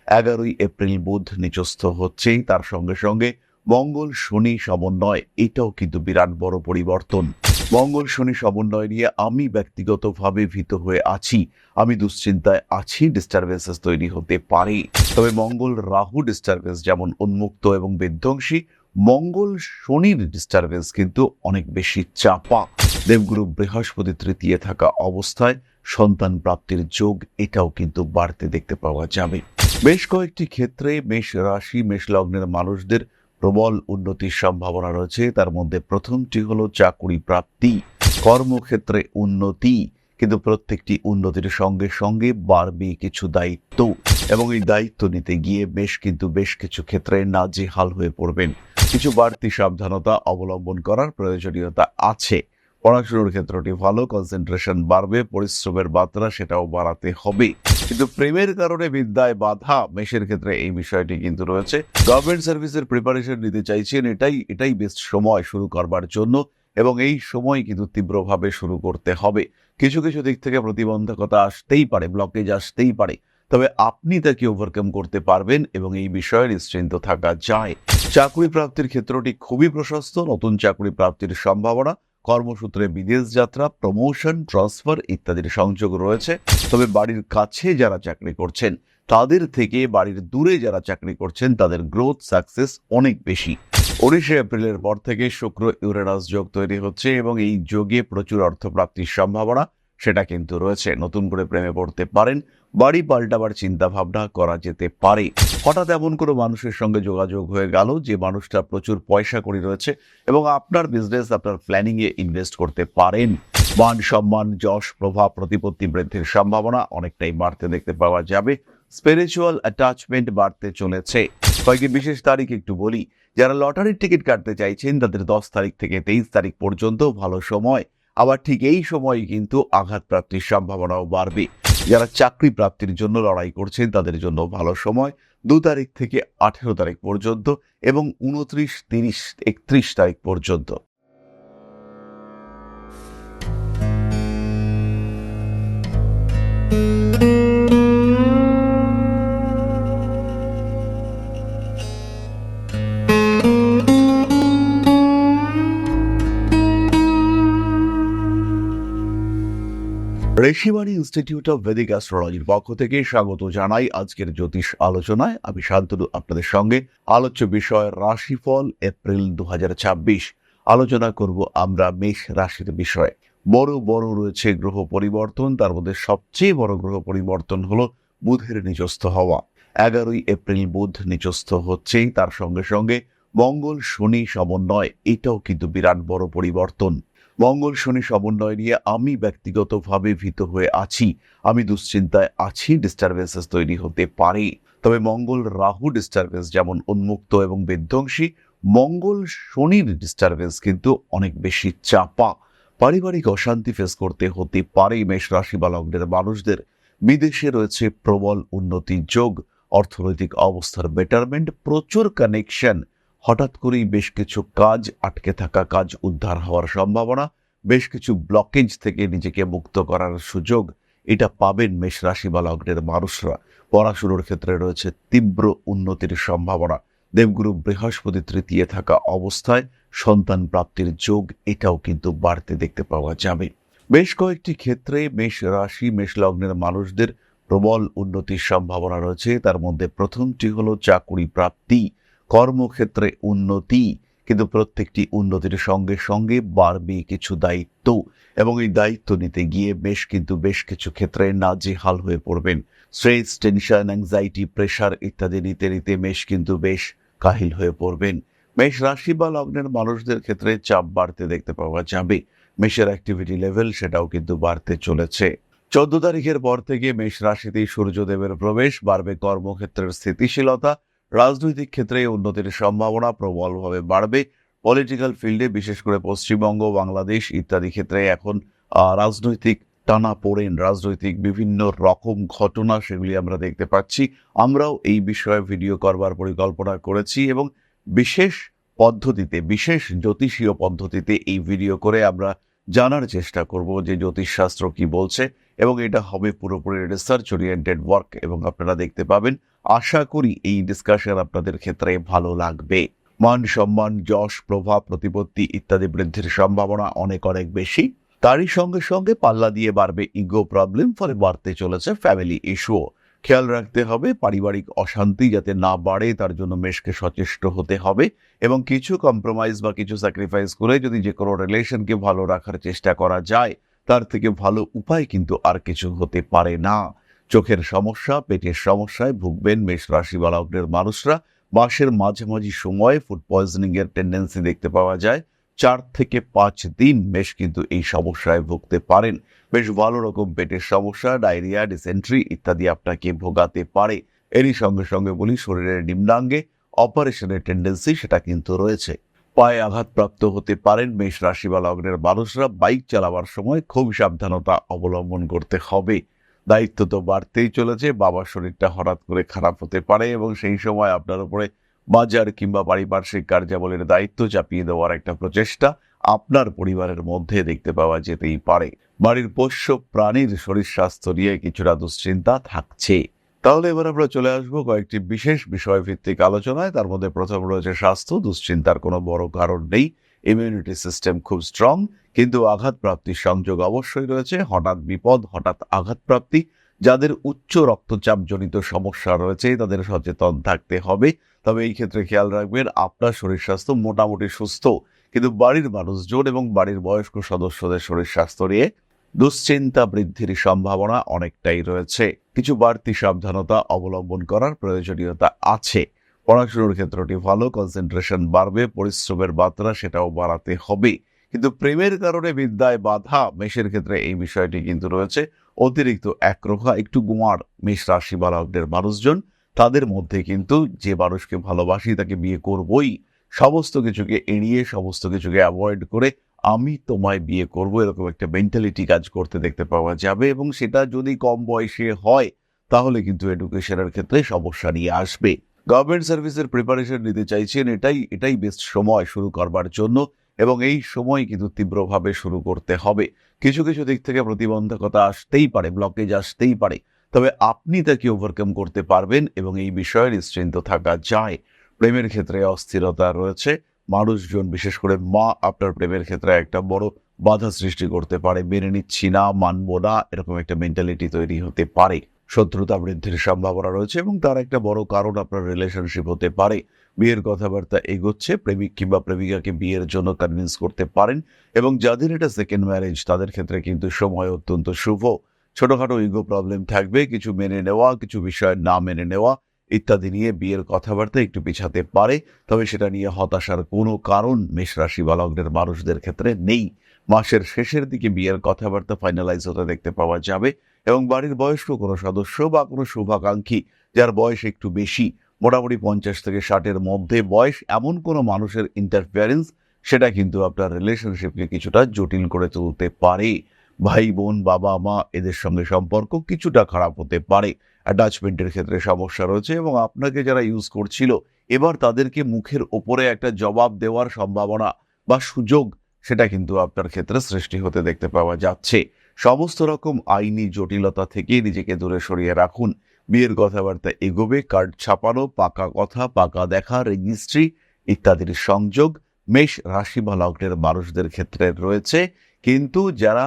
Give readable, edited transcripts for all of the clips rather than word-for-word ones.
11ই April বুধ নিচস্থ হচ্ছেই, তার সঙ্গে সঙ্গে মঙ্গল শনি সমন্বয়, এটাও কিন্তু বিরাট বড় পরিবর্তন। মঙ্গল শনি সমন্বয় নিয়ে আমি ব্যক্তিগতভাবে ভীত হয়ে আছি, আমি দুশ্চিন্তায় আছি, ডিস্টারবেন্সেস তৈরি হতে পারে। তবে মঙ্গল রাহু ডিস্টারবেন্স যেমন উন্মুক্ত এবং বিধ্বংসী, মঙ্গল শনির ডিস্টারবেন্স কিন্তু অনেক বেশি চাপা। দেবগুরু বৃহস্পতি তৃতীয় থাকা অবস্থায় সন্তান প্রাপ্তির যোগ, এটাও কিন্তু বাড়তে দেখতে পাওয়া যাবে। বেশ কয়েকটি ক্ষেত্রে মেষ রাশি মেষ লগ্নের মানুষদের প্রবল উন্নতির সম্ভাবনা রয়েছে। তার মধ্যে প্রথমটি হলো চাকুরি প্রাপ্তি, কর্মক্ষেত্রে উন্নতি, কিন্তু প্রত্যেকটি উন্নতির সঙ্গে সঙ্গে বাড়বে কিছু দায়িত্ব, এবং এই দায়িত্ব নিতে গিয়ে বেশ কিছু ক্ষেত্রে নাজেহাল হয়ে পড়বেন। কিছু বাড়তি সাবধানতা অবলম্বন করার প্রয়োজনীয়তা আছে। পড়াশোনার ক্ষেত্রটি ভালো, কনসেন্ট্রেশন বাড়বে, পরিশ্রমের মাত্রা সেটাও বাড়াতে হবে। কিন্তু প্রেমের কারণে বিদ্যায় বাধা, মেষের ক্ষেত্রে এই বিষয়টি কিন্তু রয়েছে। গভর্নমেন্ট সার্ভিসের প্রিপারেশন নিতে চাইছেন, এটাই বেস্ট সময় শুরু করবার জন্য, এবং এই সময় কিন্তু তীব্রভাবে শুরু করতে হবে। কিছু দিক থেকে প্রতিবন্ধকতা আসতেই পারে, ব্লকেজ আসতেই পারে, তবে আপনি তাকে ওভারকাম করতে পারবেন এবং এই বিষয়ে নিশ্চিন্ত থাকা যায়। চাকরি প্রাপ্তির ক্ষেত্রটি খুবই প্রশস্ত, নতুন চাকরি প্রাপ্তির সম্ভাবনা, কর্মসূত্রে বিদেশ যাত্রা, প্রমোশন, ট্রান্সফার ইত্যাদির সংযোগ রয়েছে। তবে বাড়ির কাছে যারা চাকরি করছেন তাদের থেকে বাড়ির দূরে যারা চাকরি করছেন তাদের গ্রোথ সাকসেস অনেক বেশি। 19 এপ্রিলের পর থেকে শুক্র ইউরেনাস যোগ তৈরি হচ্ছে এবং এই যোগে প্রচুর অর্থপ্রাপ্তির সম্ভাবনা সেটা কিন্তু রয়েছে। নতুন করে প্রেমে পড়তে পারেন, বাড়ি পাল্টাবার চিন্তা ভাবনা করা যেতে পারে। হঠাৎ এমন কোনো মানুষের সঙ্গে যোগাযোগ হয়ে গেল যে মানুষটা প্রচুর পয়সা কড়ি রয়েছে এবং আপনার বিজনেস, আপনার প্ল্যানিং এ ইনভেস্ট করতে পারেন। মান সম্মান, যশ, প্রভাব, প্রতিপত্তি বৃদ্ধির সম্ভাবনা অনেকটাই বাড়তে দেখতে পাওয়া যাবে। স্পিরিচুয়াল অ্যাটাচমেন্ট বাড়তে চলেছে। কয়েকটি বিশেষ তারিখ একটু বলি। যারা লটারির টিকিট কাটতে চাইছেন তাদের 10 তারিখ থেকে 23 তারিখ পর্যন্ত ভালো সময়। আবার ঠিক এই সময় কিন্তু আঘাত প্রাপ্তির সম্ভাবনাও বাড়বে। যারা চাকরি প্রাপ্তির জন্য লড়াই করছেন তাদের জন্য ভালো সময় 2 তারিখ থেকে 18 তারিখ পর্যন্ত এবং 29, 30, 31 তারিখ পর্যন্ত। ঋষিবাণী ইনস্টিটিউট অফ ভেদিক অ্যাস্ট্রোলজির পক্ষ থেকে স্বাগত জানাই আজকের জ্যোতিষ আলোচনায়। আমি শান্তনু আপনাদের সঙ্গে। আলোচ্য বিষয় রাশিফল এপ্রিল 2026। আলোচনা করব আমরা মেষ রাশির বিষয়ে। বড় রয়েছে গ্রহ পরিবর্তন, তার মধ্যে সবচেয়ে বড় গ্রহ পরিবর্তন হলো বুধের নিচস্থ হওয়া। 11ই এপ্রিল বুধ নিচস্থ হচ্ছেই, তার সঙ্গে সঙ্গে মঙ্গল শনি সমন্বয়, এটাও কিন্তু বিরাট বড় পরিবর্তন। মঙ্গল শনি সমন্বয় নিয়ে আমি ব্যক্তিগতভাবে ভীত হয়ে আছি, আমি দুশ্চিন্তায় আছি, ডিস্টারবেন্সেস তৈরি হতে পারে। তবে মঙ্গল রাহু ডিস্টারবেন্স যেমন উন্মুক্ত এবং বিধ্বংসী, মঙ্গল শনির ডিস্টারবেন্স কিন্তু অনেক বেশি চাপা। পারিবারিক অশান্তি ফেস করতে হতে পারে মেষ রাশি বা লগ্নের মানুষদের। বিদেশে রয়েছে প্রবল উন্নতির যোগ, অর্থনৈতিক অবস্থার বেটারমেন্ট, প্রচুর কানেকশন। হঠাৎ করেই বেশ কিছু কাজ, আটকে থাকা কাজ উদ্ধার হওয়ার সম্ভাবনা, বেশ কিছু ব্লকেজ থেকে নিজেকে মুক্ত করার সুযোগ, এটা পাবেন মেষ রাশি বা লগ্নের মানুষরা। পড়াশোনার ক্ষেত্রে রয়েছে তীব্র উন্নতির সম্ভাবনা। দেবগুরু বৃহস্পতি তৃতীয় থাকা অবস্থায় সন্তান প্রাপ্তির যোগ, এটাও কিন্তু বাড়তে দেখতে পাওয়া যাবে। বেশ কয়েকটি ক্ষেত্রে মেষ রাশি মেষ লগ্নের মানুষদের প্রবল উন্নতির সম্ভাবনা রয়েছে। তার মধ্যে প্রথমটি হলো চাকুরি প্রাপ্তি, কর্মক্ষেত্রে উন্নতি, কিন্তু প্রত্যেকটি উন্নতির সঙ্গে সঙ্গে বাড়বে কিছু দায়িত্ব, এবং এই দায়িত্ব নিতে গিয়ে বেশ কিছু ক্ষেত্রে নাজেহাল হয়ে পড়বেন। স্ট্রেস, টেনশন, অ্যাংজাইটি, প্রেশার ইত্যাদি নিতে মেষ কিন্তু বেশ কাহিল হয়ে পড়বেন। মেষ রাশি বা লগ্নের মানুষদের ক্ষেত্রে চাপ বাড়তে দেখতে পাওয়া যাবে। মেষের অ্যাক্টিভিটি লেভেল সেটাও কিন্তু বাড়তে চলেছে। 14 তারিখের পর থেকে মেষ রাশিতেই সূর্যদেবের প্রবেশ, বাড়বে কর্মক্ষেত্রের স্থিতিশীলতা, রাজনৈতিক ক্ষেত্রে উন্নতির সম্ভাবনা প্রবলভাবে বাড়বে। পলিটিক্যাল ফিল্ডে, বিশেষ করে পশ্চিমবঙ্গ, বাংলাদেশ ইত্যাদি ক্ষেত্রে এখন রাজনৈতিক টানাপোড়েন, রাজনৈতিক বিভিন্ন রকম ঘটনা সেগুলি আমরা দেখতে পাচ্ছি। আমরাও এই বিষয়ে ভিডিও করবার পরিকল্পনা করেছি এবং বিশেষ জ্যোতিষীয় পদ্ধতিতে এই ভিডিও করে আমরা জানার চেষ্টা করব যে জ্যোতিষশাস্ত্র কি বলছে, এবং এটা হবে পুরোপুরি রিসার্চ ওরিয়েন্টেড ওয়ার্ক, এবং আপনারা দেখতে পাবেন। আশা করি এই ডিসকাশন আপনাদের ক্ষেত্রে ভালো লাগবে। মান সম্মান, যশ, প্রভাব, প্রতিপত্তি ইত্যাদি বৃদ্ধির সম্ভাবনা অনেক অনেক বেশি। তারই সঙ্গে সঙ্গে পাল্লা দিয়ে বাড়বে ইগো প্রবলেম, ফলে বাড়তে চলেছে ফ্যামিলি ইস্যু। খেয়াল রাখতে হবে পারিবারিক অশান্তি যাতে না বাড়ে, তার জন্য মেশকে সচেষ্ট হতে হবে, এবং কিছু কম্প্রোমাইজ বা কিছু স্যাক্রিফাইস করে যদি যে কোনো রিলেশনকে ভালো রাখার চেষ্টা করা যায়, তার থেকে ভালো উপায় কিন্তু আর কিছু হতে পারে না। চোখের সমস্যা, পেটের সমস্যায় ভুগবেন মেষ রাশি বা লগ্নের মানুষরা। মাসের মাঝামাঝি সময়ে ফুড পয়জনিং এর টেন্ডেন্সি দেখতে পাওয়া যায়। 4 থেকে 5 দিন মেষ কিন্তু এই সমস্যায় ভুগতে পারেন। বেশ ভালো রকম পেটের সমস্যা, ডায়রিয়া, ডিসেন্ট্রি ইত্যাদি আপনাকে ভোগাতে পারে। এরই সঙ্গে সঙ্গে বলি, শরীরের নিম্নাঙ্গে অপারেশনের টেন্ডেন্সি সেটা কিন্তু রয়েছে। পায়ে আঘাতপ্রাপ্ত হতে পারেন মেষ রাশি বা লগ্নের মানুষরা। বাইক চালাবার সময় খুব সাবধানতা অবলম্বন করতে হবে। দায়িত্ব তো বাড়তেই চলেছে, বাবার শরীরটা হঠাৎ করে খারাপ হতে পারে, এবং সেই সময় আপনার উপরে বাজার কিংবা পারিপার্শ্বিক কার্যাবলীর দায়িত্ব চাপিয়ে দেওয়ার একটা প্রচেষ্টা আপনার পরিবারের মধ্যে দেখতে পাওয়া যেতেই পারে। বাড়ির পোষ্য প্রাণীর শরীর স্বাস্থ্য নিয়ে কিছুটা দুশ্চিন্তা থাকছে। তাহলে এবার আমরা চলে আসবো কয়েকটি বিশেষ বিষয়ভিত্তিক আলোচনায়। তার মধ্যে প্রথম রয়েছে স্বাস্থ্য। দুশ্চিন্তার কোনো বড় কারণ নেই, ইমিউনিটি সিস্টেম খুব স্ট্রং, কিন্তু আঘাতপ্রাপ্তির সংযোগ অবশ্যই রয়েছে। হঠাৎ বিপদ, হঠাৎ আঘাতপ্রাপ্তি। যাদের উচ্চ রক্তচাপ জনিত সমস্যা রয়েছে তাদের সচেতন থাকতে হবে। তবে এই ক্ষেত্রে খেয়াল রাখবেন আপনার শরীর স্বাস্থ্য মোটামুটি সুস্থ, কিন্তু বাড়ির মানুষজন এবং বাড়ির বয়স্ক সদস্যদের শরীর স্বাস্থ্য নিয়ে দুশ্চিন্তা বৃদ্ধির সম্ভাবনা অনেকটাই রয়েছে। কিছু বাড়তি সাবধানতা অবলম্বন করার প্রয়োজনীয়তা আছে। পড়াশোনার ক্ষেত্রটি ভালো, কনসেন্ট্রেশন বাড়বে, পরিশ্রমের মাত্রা সেটাও বাড়াতে হবে। কিন্তু প্রেমের কারণে বিদ্যায় বাধা, মেষের ক্ষেত্রে এই বিষয়টি কিন্তু রয়েছে। অতিরিক্ত একরোখা, একটু গুমার মেষ রাশি বা লগ্নের মানুষজন, তাদের মধ্যে কিন্তু যে মানুষকে ভালোবাসি তাকে বিয়ে করবই, সমস্ত কিছুকে এড়িয়ে, সমস্ত কিছুকে অ্যাভয়েড করে আমি তোমায় বিয়ে করব, এরকম একটা মেন্টালিটি কাজ করতে দেখতে পাওয়া যাবে। এবং সেটা যদি কম বয়সে হয় তাহলে কিন্তু এডুকেশনের ক্ষেত্রে সমস্যা নিয়ে আসবে। গভর্নমেন্ট সার্ভিসের প্রিপারেশন নিতে চাইছেন, এটাই বেস্ট সময় শুরু করবার জন্য, এবং এই সময় কিন্তু তীব্রভাবে শুরু করতে হবে। কিছু কিছু দিক থেকে প্রতিবন্ধকতা আসতেই পারে, ব্লকেজ আসতেই পারে, তবে আপনি তাকে ওভারকাম করতে পারবেন, এবং এই বিষয়ে নিশ্চিন্ত থাকা যায়। প্রেমের ক্ষেত্রে অস্থিরতা রয়েছে। মানুষজন, বিশেষ করে মা, আপনার প্রেমের ক্ষেত্রে একটা বড় বাধা সৃষ্টি করতে পারে। মেনে নিচ্ছি না, মানবো না, এরকম একটা মেন্টালিটি তৈরি হতে পারে। শত্রুতা বৃদ্ধির সম্ভাবনা রয়েছে, এবং তার একটা বড় কারণ আপনার রিলেশনশিপ হতে পারে। বিয়ের কথাবার্তা এগোচ্ছে, প্রেমিক কিংবা প্রেমিকাকে বিয়ের জন্য কনভিন্স করতে পারেন, এবং যাদের এটা সেকেন্ড ম্যারেজ তাদের ক্ষেত্রে কিন্তু সময় অত্যন্ত শুভ। ছোটখাটো ইগো প্রবলেম থাকবে, কিছু মেনে নেওয়া, কিছু বিষয় না মেনে নেওয়া ইত্যাদি নিয়ে বিয়ের কথাবার্তা একটু পিছাতে পারে। তবে সেটা নিয়ে হতাশার কোনো কারণ মেষ রাশি বা লগ্নের মানুষদের ক্ষেত্রে নেই। মাসের শেষের দিকে বিয়ের কথাবার্তা ফাইনালাইজ হতে দেখতে পাওয়া যাবে, এবং বাড়ির বয়স্ক কোনো সদস্য বা কোনো শুভাকাঙ্ক্ষী যার বয়স একটু বেশি, মোটামুটি 50 থেকে 60-এর মধ্যে বয়স, এমন কোনো মানুষের ইন্টারফিয়ারেন্স সেটা কিন্তু আপনার রিলেশনশিপকে কিছুটা জটিল করে তুলতে পারে। ভাই বোন, বাবা মা, এদের সঙ্গে সম্পর্ক কিছুটা খারাপ হতে পারে। অ্যাটাচমেন্টের ক্ষেত্রে সমস্যা রয়েছে, এবং আপনাকে যারা ইউজ করছিল এবার তাদেরকে মুখের ওপরে একটা জবাব দেওয়ার সম্ভাবনা বা সুযোগ সেটা কিন্তু আপনার ক্ষেত্রে সৃষ্টি হতে দেখতে পাওয়া যাচ্ছে। সমস্ত রকম আইনি জটিলতা থেকে নিজেকে দূরে সরিয়ে রাখুন। বিয়ের কথাবার্তা এগোবে, কার্ড ছাপানো, পাকা কথা, পাকা দেখা, রেজিস্ট্রি ইত্যাদির সংযোগ মেষ রাশি বা লগ্নের মানুষদের ক্ষেত্রে রয়েছে। কিন্তু যারা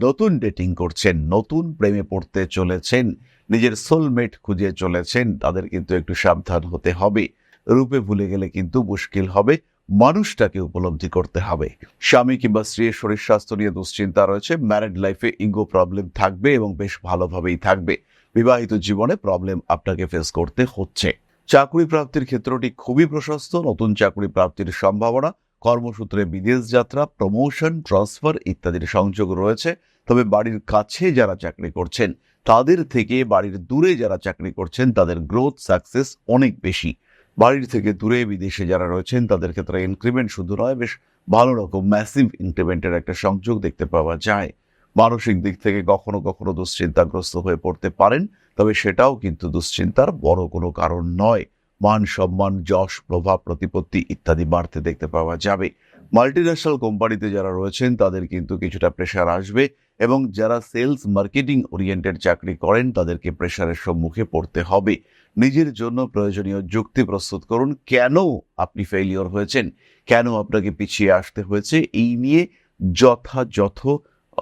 নতুন ডেটিং করছেন, নতুন প্রেমে পড়তে চলেছেন, নিজের সোলমেট খুঁজে চলেছেন, তাদের কিন্তু একটু সাবধান হতে হবে। রূপে ভুলে গেলে কিন্তু মুশকিল হবে, মানুষটাকে উপলব্ধি করতে হবে। স্বামী কিংবা স্ত্রীর শরীর স্বাস্থ্য নিয়ে দুশ্চিন্তা রয়েছে। ম্যারিড লাইফে ইগো প্রবলেম থাকবে, এবং বেশ ভালোভাবেই থাকবে। বিবাহিত জীবনে প্রবলেম আপনাকে ফেস করতে হচ্ছে। চাকরি প্রাপ্তির ক্ষেত্রটি খুবই প্রশস্ত। নতুন চাকরি প্রাপ্তির সম্ভাবনা, কর্মসূত্রে বিদেশ যাত্রা, প্রমোশন, ট্রান্সফার ইত্যাদির সংযোগ রয়েছে। তবে বাড়ির কাছে যারা চাকরি করছেন তাদের থেকে বাড়ির দূরে যারা চাকরি করছেন তাদের গ্রোথ, সাকসেস অনেক বেশি। বাড়ির থেকে দূরে বিদেশে যারা রয়েছেন তাদের ক্ষেত্রে ইনক্রিমেন্ট শুধু নয়, বেশ ভালো রকম ম্যাসিভ ইনক্রিমেন্টের একটা সংযোগ দেখতে পাওয়া যায়। মানসিক দিক থেকে কখনো কখনো দুশ্চিন্তাগ্রস্ত হয়ে পড়তে পারেন, তবে সেটাও কিন্তু দুশ্চিন্তার বড় কোনো কারণ নয়। মান সম্মান, যশ, প্রভাব, প্রতিপত্তি ইত্যাদি বাড়তে দেখতে পাওয়া যাবে। মাল্টিন্যাশনাল কোম্পানিতে যারা রয়েছেন তাদের কিন্তু কিছুটা প্রেশার আসবে, এবং যারা সেলস মার্কেটিং ওরিয়েন্টেড চাকরি করেন তাদেরকে প্রেশারের সম্মুখে পড়তে হবে। নিজের জন্য প্রয়োজনীয় যুক্তি প্রস্তুত করুন, কেন আপনি ফেইলিওর হয়েছেন, কেন আপনাকে পিছিয়ে আসতে হয়েছে, এই নিয়ে যথাযথ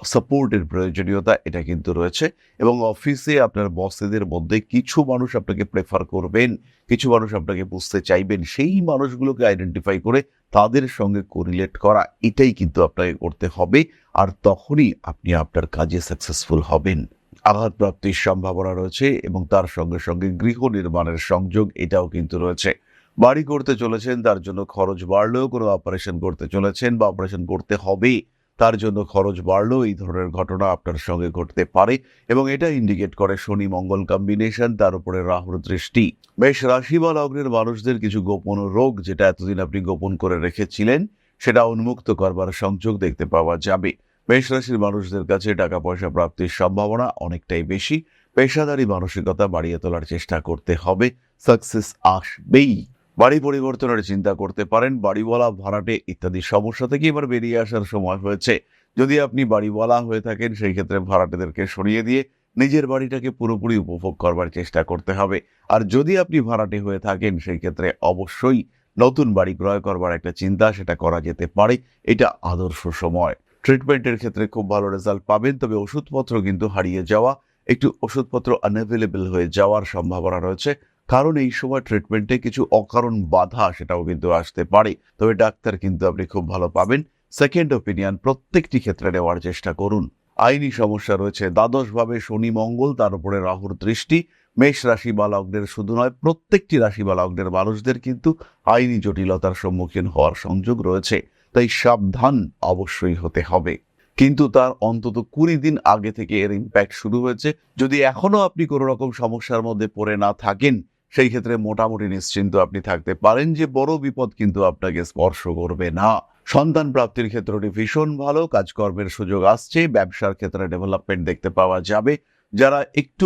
সাপোর্টের প্রয়োজনীয়তা এটা কিন্তু রয়েছে। এবং অফিসে আপনার বসেদের মধ্যে কিছু মানুষ আপনাকে প্রেফার করবেন, কিছু মানুষ আপনাকে বুঝতে চাইবেন, সেই মানুষগুলোকে আইডেন্টিফাই করে তাদের সঙ্গে কোরিলেট করা, এটাই কিন্তু আপনাকে করতে হবে। আর তখনই আপনি আপনার কাজে সাকসেসফুল হবেন। আঘাতপ্রাপ্তির সম্ভাবনা রয়েছে এবং তার সঙ্গে সঙ্গে গৃহ নির্মাণের সংযোগ এটাও কিন্তু রয়েছে। বাড়ি করতে চলেছেন, তার জন্য খরচ বাড়লেও, কোনো অপারেশন করতে চলেছেন বা অপারেশন করতে হবে তার জন্য খরচ বাড়লেও, এই ধরনের ঘটনা আপনার সঙ্গে ঘটতে পারে। এবং এটা ইন্ডিকেট করে শনি মঙ্গল কম্বিনেশন, তার উপরে রাহুর দৃষ্টি। বেশ রাশি বা লগ্নের মানুষদের কিছু গোপন রোগ যেটা এতদিন আপনি গোপন করে রেখেছিলেন সেটা উন্মুক্ত করবার সংযোগ দেখতে পাওয়া যাবে। মেষ রাশির মানুষদের কাছে টাকা পয়সা প্রাপ্তির সম্ভাবনা অনেকটাই বেশি। পেশাদারী মানসিকতা বাড়িয়ে তোলার চেষ্টা করতে হবে, সাকসেস আসবেই। বাড়ি পরিবর্তনের চিন্তা করতে পারেন। বাড়িওয়ালা, ভাড়াটে ইত্যাদি সমস্যা থেকে এবার বেরিয়ে আসার সময় হয়েছে। যদি আপনি বাড়িওয়ালা হয়ে থাকেন সেই ক্ষেত্রে ভাড়াটেদেরকে সরিয়ে দিয়ে নিজের বাড়িটাকে পুরোপুরি উপভোগ করবার চেষ্টা করতে হবে। আর যদি আপনি ভাড়াটে হয়ে থাকেন সেই ক্ষেত্রে অবশ্যই নতুন বাড়ি ক্রয় করবার একটা চিন্তা সেটা করা যেতে পারে। এটা আদর্শ সময়। ট্রিটমেন্টের ক্ষেত্রে খুব ভালো রেজাল্ট পাবেন, তবে ওষুধপত্র কিন্তু হারিয়ে যাওয়া, একটু ওষুধপত্র আনঅ্যাভেলেবল হয়ে যাওয়ার সম্ভাবনা রয়েছে। কারণ এই সময় ট্রিটমেন্টে কিছু অকারণ বাধা সেটাও কিন্তু আসতে পারে, তবে ডাক্তার কিন্তু আপনি খুব ভালো পাবেন। সেকেন্ড ওপিনিয়ন প্রত্যেকটি ক্ষেত্রে নেওয়ার চেষ্টা করুন। আইনি সমস্যা রয়েছে, দ্বাদশভাবে শনি মঙ্গল, তার উপরে রাহুর দৃষ্টি। মেষ রাশি বা লগ্নের শুধু নয়, প্রত্যেকটি রাশি বা লগ্নের মানুষদের কিন্তু আইনি জটিলতার সম্মুখীন হওয়ার সংযোগ রয়েছে, তাই সাবধান অবশ্যই হতে হবে। কিন্তু তার অন্তত 20 দিন আগে থেকে এর ইম্প্যাক্ট শুরু হয়েছে। যদি এখনো আপনি কোনো রকম সমস্যার মধ্যে পড়ে না থাকেন সেই ক্ষেত্রে মোটামুটি নিশ্চিন্ত আপনি থাকতে পারেন যে বড় বিপদ কিন্তু আপনাকে স্পর্শ করবে না। সন্তান প্রাপ্তির ক্ষেত্রটি ভীষণ ভালো, কাজকর্মের সুযোগ আসছে, ব্যবসার ক্ষেত্রে ডেভেলপমেন্ট দেখতে পাওয়া যাবে। যারা একটু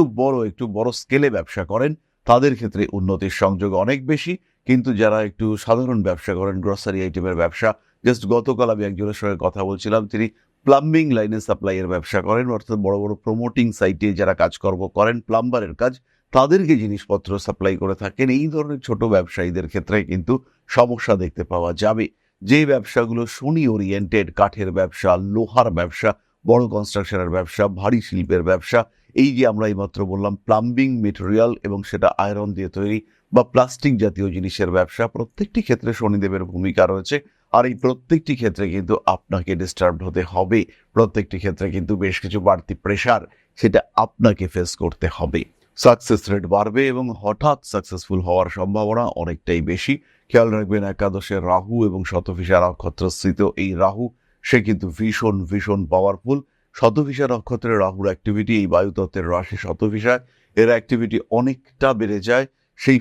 বড় স্কেলে ব্যবসা করেন তাদের ক্ষেত্রে উন্নতির সংযোগ অনেক বেশি। কিন্তু যারা একটু সাধারণ ব্যবসা করেন, গ্রসারি আইটেমের ব্যবসা, জাস্ট গতকাল আমি একজনের সঙ্গে কথা বলছিলাম, তিনি প্লাম্বিং লাইনে সাপ্লাইয়ের ব্যবসা করেন, অর্থাৎ বড় বড় প্রমোটিং সাইটে যারা কাজকর্ম করেন, প্লাম্বারের কাজ, তাদেরকে জিনিসপত্র সাপ্লাই করে থাকেন। এই ধরনের ছোট ব্যবসায়ীদের ক্ষেত্রে কিন্তু সমস্যা দেখতে পাওয়া যাবে। যে ব্যবসাগুলো শনি ওরিয়েন্টেড, কাঠের ব্যবসা, লোহার ব্যবসা, বড় কনস্ট্রাকশনের ব্যবসা, ভারী শিল্পের ব্যবসা, এই যে আমরা এইমাত্র বললাম প্লাম্বিং মেটেরিয়াল এবং সেটা আয়রন দিয়ে তৈরি বা প্লাস্টিক জাতীয় জিনিসের ব্যবসা, প্রত্যেকটি ক্ষেত্রে শনিদেবের ভূমিকা রয়েছে। আর এই প্রত্যেকটি ক্ষেত্রে কিন্তু আপনাকে ডিস্টার্ব হতে হবে। প্রত্যেকটি ক্ষেত্রে কিন্তু বেশ কিছু বাড়তি প্রেশার সেটা আপনাকে ফেস করতে হবে। সাকসেস রেট বাড়বে এবং হঠাৎ সাকসেসফুল হওয়ার সম্ভাবনা অনেকটাই বেশি। খেয়াল রাখবেন, একাদশের রাহু এবং শতভিষা নক্ষত্রস্থিত এই রাহু সে কিন্তু ভীষণ ভীষণ পাওয়ারফুল। শতভিষা নক্ষত্রের রাহুর অ্যাক্টিভিটি, এই বায়ুতত্ত্বের রাশি শতভিষায়, এর অ্যাক্টিভিটি অনেকটা বেড়ে যায়। সেই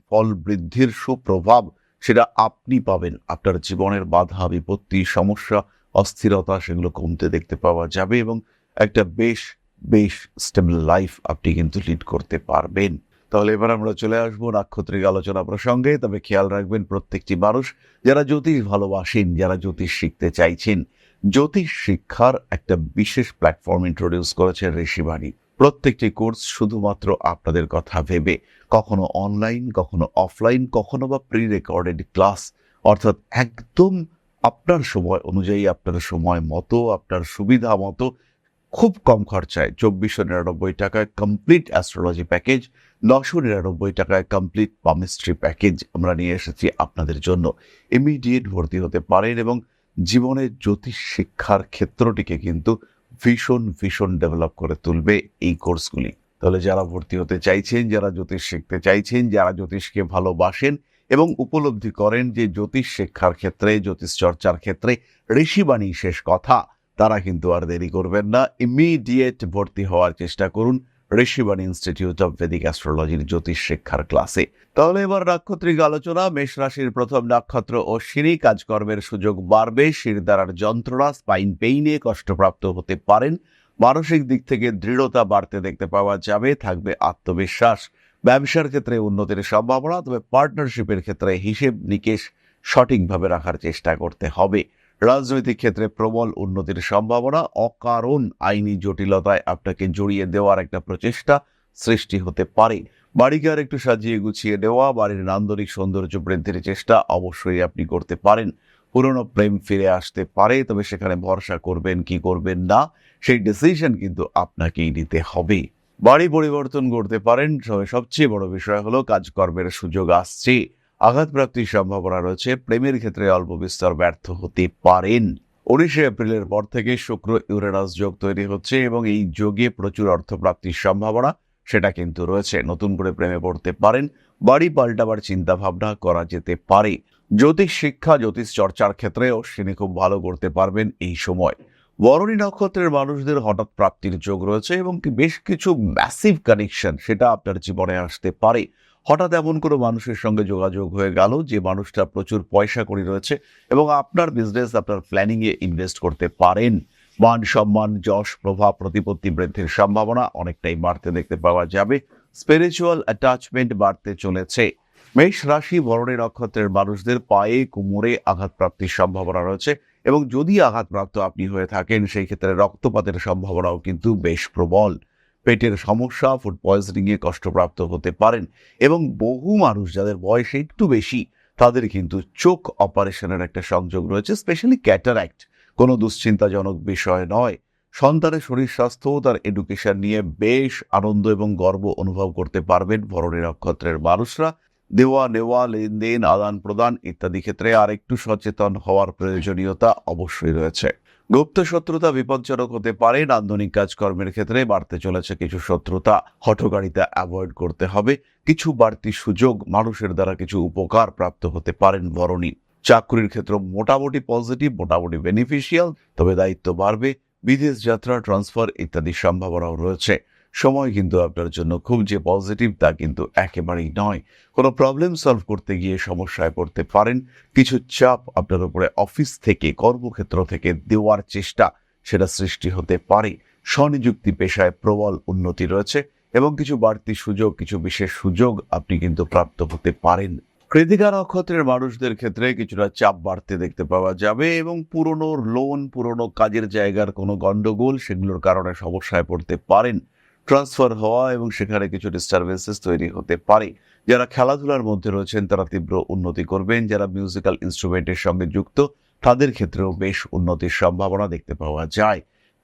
ফল বৃদ্ধির সুপ্রভাব সেটা আপনি পাবেন। আপনার জীবনের বাধা বিপত্তি, সমস্যা, অস্থিরতা সেগুলো কমতে দেখতে পাওয়া যাবে এবং একটা বেশ স্টেবল লাইফ আপনি কিন্তু লিড করতে পারবেন। তাহলে এবার আমরা চলে আসবো নাক্ষত্রিক আলোচনা প্রসঙ্গে। তবে খেয়াল রাখবেন, প্রত্যেকটি মানুষ যারা জ্যোতিষ ভালোবাসেন, যারা জ্যোতিষ শিখতে চাইছেন, জ্যোতিষ শিক্ষার একটা বিশেষ প্ল্যাটফর্ম ইন্ট্রোডিউস করেছে ঋষিবাণী। প্রত্যেকটি কোর্স শুধুমাত্র আপনাদের কথা ভেবে, কখনো অনলাইন, কখনো অফলাইন, কখনো বা প্রি রেকর্ডেড ক্লাস, অর্থাৎ একদম আপনার সময় অনুযায়ী, আপনার সময় মতো, আপনার সুবিধা মতো, খুব কম খরচায় 2499 টাকায় কমপ্লিট অ্যাস্ট্রোলজি প্যাকেজ, 999 টাকায় কমপ্লিট পামিস্ট্রি প্যাকেজ আমরা নিয়ে এসেছি আপনাদের জন্য। ইমিডিয়েট ভর্তি হতে পারেন এবং জীবনের জ্যোতিষ শিক্ষার ক্ষেত্রটিকে কিন্তু ভীষণ ডেভেলপ করে তুলবে এই কোর্সগুলি। তাহলে যারা ভর্তি হতে চাইছেন, যারা জ্যোতিষ শিখতে চাইছেন, যারা জ্যোতিষকে ভালোবাসেন এবং উপলব্ধি করেন যে জ্যোতিষ শিক্ষার ক্ষেত্রে, জ্যোতিষ চর্চার ক্ষেত্রে ঋষিবাণী শেষ কথা, তারা কিন্তু আর দেরি করবেন না, ইমিডিয়েট ভর্তি হওয়ার চেষ্টা করুন ঋষিবাণী ইনস্টিটিউট অফ ভেদিক অ্যাস্ট্রোলজির জ্যোতিষ শিক্ষার ক্লাসে। তাহলে এবার নাক্ষত্রিক আলোচনা। মেষ রাশির প্রথম নক্ষত্র অশ্বিনী, কাজকর্মের সুযোগ বাড়বে, শিরদাঁড়ার যন্ত্রণা, স্পাইন পেইনে কষ্টপ্রাপ্ত হতে পারেন। মানসিক দিক থেকে দৃঢ়তা বাড়তে দেখতে পাওয়া যাবে, থাকবে আত্মবিশ্বাস। ব্যবসার ক্ষেত্রে উন্নতির সম্ভাবনা, তবে পার্টনারশিপের ক্ষেত্রে হিসেব নিকেশ সঠিকভাবে রাখার চেষ্টা করতে হবে। রাজনৈতিক ক্ষেত্রে প্রবল উন্নতির সম্ভাবনা, অকারণ আইনি জটিলতায় আপনাকে জড়িয়ে দেওয়ার একটা প্রচেষ্টা সৃষ্টি হতে পারে। বাড়িকে আর একটু সাজিয়ে গুছিয়ে দেওয়া, বাড়ির নান্দনিক সৌন্দর্য বৃদ্ধির চেষ্টা অবশ্যই আপনি করতে পারেন। পুরনো প্রেম ফিরে আসতে পারে, তবে সেখানে ভরসা করবেন কি করবেন না সেই ডিসিশন কিন্তু আপনাকেই নিতে হবে। বাড়ি পরিবর্তন করতে পারেন, তবে সবচেয়ে বড় বিষয় হলো কাজকর্মের সুযোগ আসছে, আঘাতপ্রাপ্তির সম্ভাবনা রয়েছে। প্রেমের ক্ষেত্রে অল্প বিস্তর ব্যর্থ হতে পারেন। 19 এপ্রিলের পর থেকে শুক্র ইউরেনাস যোগ তৈরি হচ্ছে এবং এই যোগে প্রচুর অর্থপ্রাপ্তির সম্ভাবনা সেটা কিন্তু রয়েছে। নতুন করে প্রেমে পড়তে পারেন, বাড়ি পাল্টাবার চিন্তা ভাবনা করা যেতে পারে। জ্যোতিষ শিক্ষা, জ্যোতিষ চর্চার ক্ষেত্রেও তিনি খুব ভালো করতে পারবেন এই সময়। বরণী নক্ষত্রের মানুষদের হঠাৎ প্রাপ্তির যোগ রয়েছে এবং বেশ কিছু ম্যাসিভ কানেকশন সেটা আপনার জীবনে আসতে পারে। হঠাৎ এমন কোনো মানুষের সঙ্গে যোগাযোগ হয়ে গেল যে মানুষটা প্রচুর পয়সা কড়ি রয়েছে এবং আপনার বিজনেস, আপনার প্ল্যানিং এ ইনভেস্ট করতে পারেন। মান সম্মান, যশ, প্রভাব, প্রতিপত্তি বৃদ্ধির সম্ভাবনা অনেকটাই বাড়তে দেখতে পাওয়া যাবে। স্পিরিচুয়াল অ্যাটাচমেন্ট বাড়তে চলেছে। মেষ রাশি বরণী নক্ষত্রের মানুষদের পায়ে কোমরে আঘাতপ্রাপ্তির সম্ভাবনা রয়েছে এবং যদি আঘাতপ্রাপ্ত আপনি হয়ে থাকেন সেই ক্ষেত্রে রক্তপাতের সম্ভাবনাও কিন্তু বেশ প্রবল। পেটের সমস্যা, ফুড পয়জনিং এ কষ্টপ্রাপ্ত হতে পারেন এবং বহু মানুষ যাদের বয়স একটু বেশি তাদের কিন্তু চোখ অপারেশনের একটা সংযোগ রয়েছে, স্পেশালি ক্যাটারাক্ট। কোনো দুশ্চিন্তাজনক বিষয় নয়। সন্তানের শরীর স্বাস্থ্য, তার এডুকেশন নিয়ে বেশ আনন্দ এবং গর্ব অনুভব করতে পারবেন বরণী নক্ষত্রের মানুষরা। দেওয়া নেওয়া, লেনদেন, আদান প্রদান ইত্যাদি ক্ষেত্রে আর একটু সচেতন হওয়ার প্রয়োজনীয়তা অবশ্যই রয়েছে। গুপ্ত শত্রুতা বিপজ্জনক হতে পারে। নান্দনিক কাজকর্মের ক্ষেত্রে বাড়তে চলেছে কিছু শত্রুতা, হঠকারিতা অ্যাভয়েড করতে হবে। কিছু বাড়তি সুযোগ, মানুষের দ্বারা কিছু উপকার প্রাপ্ত হতে পারেন বরণী। চাকরির ক্ষেত্র মোটামুটি পজিটিভ, মোটামুটি বেনিফিশিয়াল, তবে দায়িত্ব বাড়বে। বিদেশ যাত্রা, ট্রান্সফার ইত্যাদির সম্ভাবনাও রয়েছে। সময় কিন্তু আপনার জন্য খুব যে পজিটিভ তা কিন্তু একেবারেই নয়। কোনো প্রবলেম সলভ করতে গিয়ে সমস্যায় পড়তে পারেন। কিছু চাপ আপনার উপরে অফিস থেকে, কর্মক্ষেত্র থেকে দেওয়ার চেষ্টা সেটা সৃষ্টি হতে পারে। স্বনিযুক্তি পেশায় প্রবল উন্নতি রয়েছে এবং কিছু বাড়তি সুযোগ, কিছু বিশেষ সুযোগ আপনি কিন্তু প্রাপ্ত হতে পারেন। কৃতিকা নক্ষত্রের মানুষদের ক্ষেত্রে কিছুটা চাপ বাড়তে দেখতে পাওয়া যাবে এবং পুরনো লোন, পুরনো কাজের জায়গার কোনো গন্ডগোল সেগুলোর কারণে সমস্যায় পড়তে পারেন। ট্রান্সফার হওয়া এবং সেখানে কিছু ডিস্টারবেন্সেস তৈরি হতে পারে। যারা খেলাধুলার মধ্যে রয়েছেন তারা তীব্র উন্নতি করবেন। যারা মিউজিক্যাল ইনস্ট্রুমেন্টের সঙ্গে যুক্ত তাদের ক্ষেত্রেও বেশ উন্নতির সম্ভাবনা দেখতে পাওয়া যায়।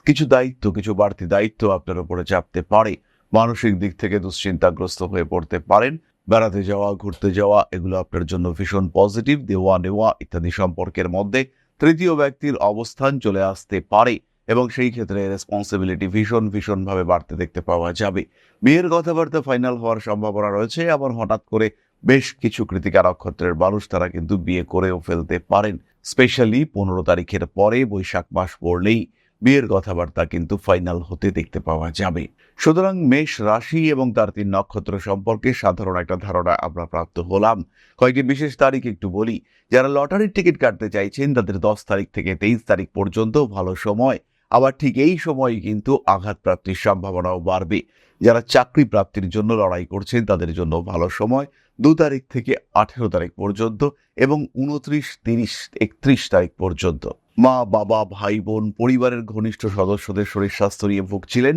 কিছু দায়িত্ব, কিছু বাড়তি দায়িত্ব আপনার উপরে চাপতে পারে। মানসিক দিক থেকে দুশ্চিন্তাগ্রস্ত হয়ে পড়তে পারেন। বেড়াতে যাওয়া, ঘুরতে যাওয়া এগুলো আপনার জন্য ভীষণ পজিটিভ। দেওয়া নেওয়া ইত্যাদি সম্পর্কের মধ্যে তৃতীয় ব্যক্তির অবস্থান চলে আসতে পারে এবং সেই ক্ষেত্রে রেসপন্সিবিলিটি ভীষণভাবে বাড়তে দেখতে পাওয়া যাবে। বিয়ের কথাবার্তা ফাইনাল হওয়ার সম্ভাবনা রয়েছে। আবার হঠাৎ করে বেশ কিছু কৃতিকা নক্ষত্রের মানুষ তারা কিন্তু বিয়ে করেও ফেলতে পারেন। স্পেশালি 15 তারিখের পরে, বৈশাখ মাস পড়লেই বিয়ের কথাবার্তা কিন্তু ফাইনাল হতে দেখতে পাওয়া যাবে। সুতরাং মেষ রাশি এবং তার 3 নক্ষত্র সম্পর্কে সাধারণ একটা ধারণা আমরা প্রাপ্ত হলাম। কয়েকটি বিশেষ তারিখ একটু বলি। যারা লটারির টিকিট কাটতে চাইছেন তাদের 10 তারিখ থেকে 23 তারিখ পর্যন্ত ভালো সময়। আবার ঠিক এই সময় কিন্তু আঘাত প্রাপ্তির সম্ভাবনাও বাড়বে। যারা চাকরি প্রাপ্তির জন্য লড়াই করছেন তাদের জন্য ভালো সময় 2 তারিখ থেকে 18 তারিখ পর্যন্ত এবং 29, 30, 31 তারিখ পর্যন্ত। মা, বাবা, ভাই বোন, পরিবারের ঘনিষ্ঠ সদস্যদের শরীর স্বাস্থ্য নিয়ে ভুগছিলেন,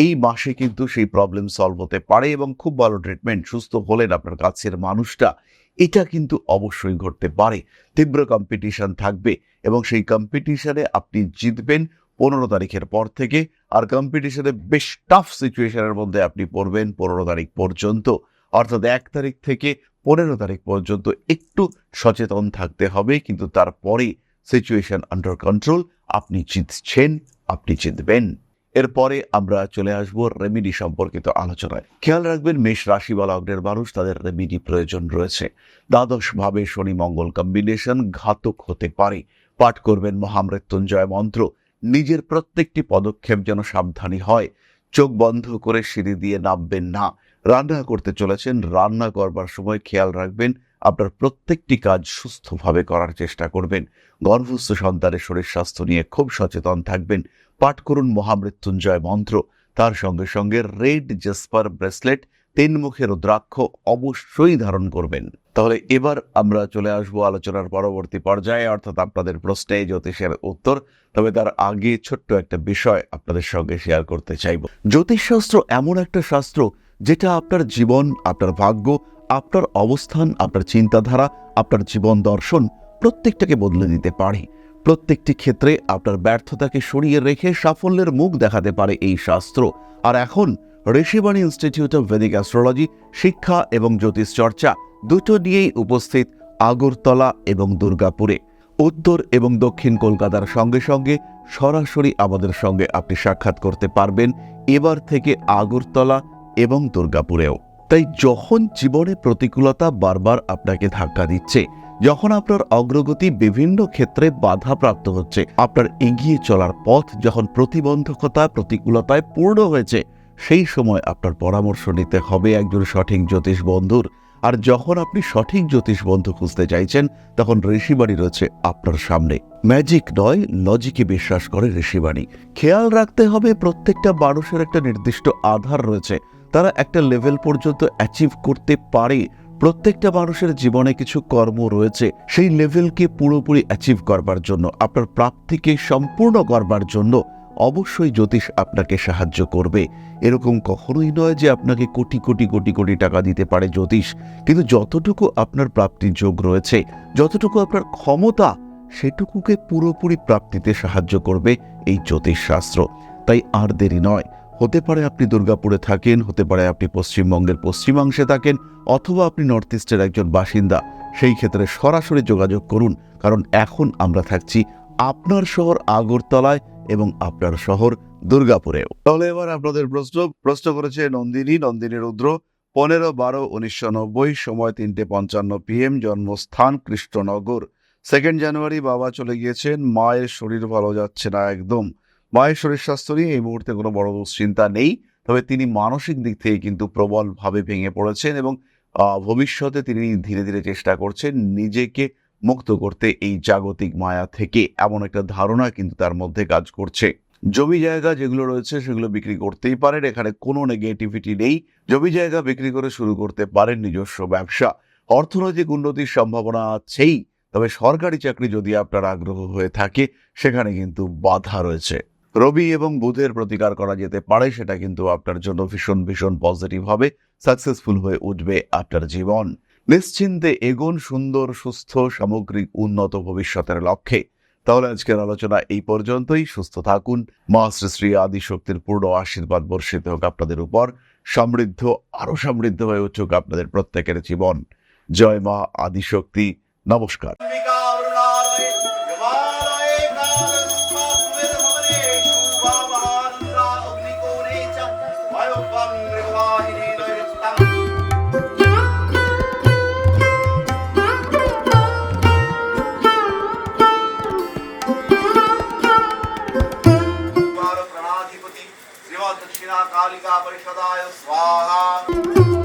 এই মাসে কিন্তু সেই প্রবলেম সলভ হতে পারে এবং খুব ভালো ট্রিটমেন্ট, সুস্থ হলেন আপনার কাছের মানুষটা, এটা কিন্তু অবশ্যই ঘটতে পারে। তীব্র কম্পিটিশন থাকবে এবং সেই কম্পিটিশনে আপনি জিতবেন 15 তারিখের পর থেকে। আর কম্পিটিশনে বেশ টাফ সিচুয়েশনের মধ্যে আপনি পড়বেন 15 তারিখ পর্যন্ত। অর্থাৎ 1 তারিখ থেকে 15 তারিখ পর্যন্ত একটু সচেতন থাকতে হবে, কিন্তু তারপরে সিচুয়েশন আন্ডার কন্ট্রোল, আপনি জিতছেন, আপনি জিতবেন। এরপরে আমরা চলে আসবো রেমিডি সম্পর্কিত আলোচনায়। খেয়াল রাখবেন মেষ রাশি বা লগ্নের মানুষ, তাদের রেমিডি প্রয়োজন রয়েছে। দ্বাদশ ভাবে শনি মঙ্গল কম্বিনেশন ঘাতক হতে পারে। পাঠ করবেন মহামৃত্যুঞ্জয় মন্ত্র। নিজের প্রত্যেকটি পদক্ষেপ যেন সাবধানী হয়। চোখ বন্ধ করে সিঁড়ি দিয়ে নামবেন না। রান্না করতে চলেছেন, রান্না করবার সময় খেয়াল রাখবেন আপনার প্রত্যেকটি কাজ সুস্থভাবে করার চেষ্টা করবেন। গর্ভস্থ সন্তানের শরীর স্বাস্থ্য নিয়ে খুব সচেতন থাকবেন। পাঠ করুন মহামৃত্যুঞ্জয় মন্ত্র। তার সঙ্গে সঙ্গে রেড জেসপার ব্রেসলেট, 3 মুখের রুদ্রাক্ষ অবশ্যই ধারণ করবেন। তাহলে এবার আমরা চলে আসবো আলোচনার পরবর্তী পর্যায়ে, অর্থাৎ আপনাদের প্রশ্নে জ্যোতিষের উত্তর। তবে তার আগে ছোট্ট একটা বিষয় আপনাদের সঙ্গে শেয়ার করতে চাইব। জ্যোতিষশাস্ত্র এমন একটা শাস্ত্র যেটা আপনার জীবন, আপনার ভাগ্য, আপনার অবস্থান, আপনার চিন্তাধারা, আপনার জীবন দর্শন প্রত্যেকটাকে বদলে দিতে পারে। প্রত্যেকটি ক্ষেত্রে আপনার ব্যর্থতাকে সরিয়ে রেখে সাফল্যের মুখ দেখাতে পারে এই শাস্ত্র। আর এখন Rishibani institute of Vedic astrology শিক্ষা এবং জ্যোতিষ চর্চা দুটো নিয়েই উপস্থিত আগরতলা এবং দুর্গাপুরে। উত্তর এবং দক্ষিণ কলকাতার সঙ্গে সঙ্গে সরাসরি আমাদের সঙ্গে আপনি সাক্ষাৎ করতে পারবেন এবার থেকে আগরতলা এবং দুর্গাপুরেও। তাই যখন জীবনে প্রতিকূলতা বারবার আপনাকে ধাক্কা দিচ্ছে, যখন আপনার অগ্রগতি বিভিন্ন ক্ষেত্রে বাধাপ্রাপ্ত হচ্ছে, আপনার এগিয়ে চলার পথ যখন প্রতিবন্ধকতা প্রতিকূলতায় পূর্ণ হয়েছে, সেই সময় আপনার পরামর্শ নিতে হবে একজন সঠিক জ্যোতিষ বন্ধুর। আর যখন আপনি সঠিক জ্যোতিষ বন্ধু খুঁজতে চাইছেন, তখন ঋষিবাণী রয়েছে আপনার সামনে। ম্যাজিক নয়, লজিকে বিশ্বাস করে ঋষিবাণী। খেয়াল রাখতে হবে প্রত্যেকটা মানুষের একটা নির্দিষ্ট আধার রয়েছে, তারা একটা লেভেল পর্যন্ত অ্যাচিভ করতে পারে। প্রত্যেকটা মানুষের জীবনে কিছু কর্ম রয়েছে, সেই লেভেলকে পুরোপুরি অ্যাচিভ করবার জন্য, আপনার প্রাপ্তিকে সম্পূর্ণ করবার জন্য অবশ্যই জ্যোতিষ আপনাকে সাহায্য করবে। এরকম কখনোই নয় যে আপনাকে কোটি কোটি কোটি কোটি টাকা দিতে পারে জ্যোতিষ, কিন্তু যতটুকু আপনার প্রাপ্তির যোগ রয়েছে, যতটুকু আপনার ক্ষমতা, সেটুকুকে পুরোপুরি প্রাপ্তিতে সাহায্য করবে এই জ্যোতিষ শাস্ত্র। তাই আর দেরি নয়। হতে পারে আপনি দুর্গাপুরে থাকেন, হতে পারে আপনি পশ্চিমবঙ্গের পশ্চিমাংশে থাকেন, অথবা আপনি নর্থ ইস্টের একজন বাসিন্দা। সেই ক্ষেত্রে সরাসরি যোগাযোগ করুন, কারণ এখন আমরা থাকছি আপনার শহর আগরতলায় এবং আপনার শহর দুর্গাপুরেও। তাহলে এবার আপনাদের প্রশ্ন করেছে নন্দিনী রুদ্র। 15/12/1990, সময় 3:55 PM, জন্মস্থান কৃষ্ণনগর। 2 জানুয়ারি বাবা চলে গিয়েছেন। মায়ের শরীর ভালো যাচ্ছে না একদম। মায়ের শরীর স্বাস্থ্য নিয়ে এই মুহূর্তে কোনো বড় দুশ্চিন্তা নেই, তবে তিনি মানসিক দিক থেকে কিন্তু প্রবলভাবে ভেঙে পড়েছেন এবং ভবিষ্যতে তিনি ধীরে ধীরে চেষ্টা করছেন নিজেকে মুক্ত করতে এই জাগতিক মায়া থেকে। এমন একটা ধারণা কিন্তু তার মধ্যে কাজ করছে। জমি জায়গা যেগুলো রয়েছে সেগুলো বিক্রি করতেই পারেন, এখানে কোনো নেগেটিভিটি নেই। জমি জায়গা বিক্রি করে শুরু করতে পারেন নিজস্ব ব্যবসা। অর্থনৈতিক উন্নতির সম্ভাবনা আছেই, তবে সরকারি চাকরি যদি আপনার আগ্রহ হয়ে থাকে, সেখানে কিন্তু বাধা রয়েছে। রবি এবং বুধের প্রতিকার করা যেতে পারে, সেটা কিন্তু আপনার জন্য ভীষণ ভীষণ পজিটিভ হবে। সাকসেসফুল হয়ে উঠবে আপনার জীবন। নিশ্চিন্তে এগোন সুন্দর সুস্থ সামগ্রিক উন্নত ভবিষ্যতের লক্ষ্যে। তাহলে আজকের আলোচনা এই পর্যন্তই। সুস্থ থাকুন। মা শ্রী শ্রী আদিশক্তির পূর্ণ আশীর্বাদ বর্ষিত হোক আপনাদের উপর। আরো সমৃদ্ধ হয়ে উঠুক আপনাদের প্রত্যেকের জীবন। জয় মা আদিশক্তি। নমস্কার। दक्षिणा कालिका परिषदाय स्वाहा।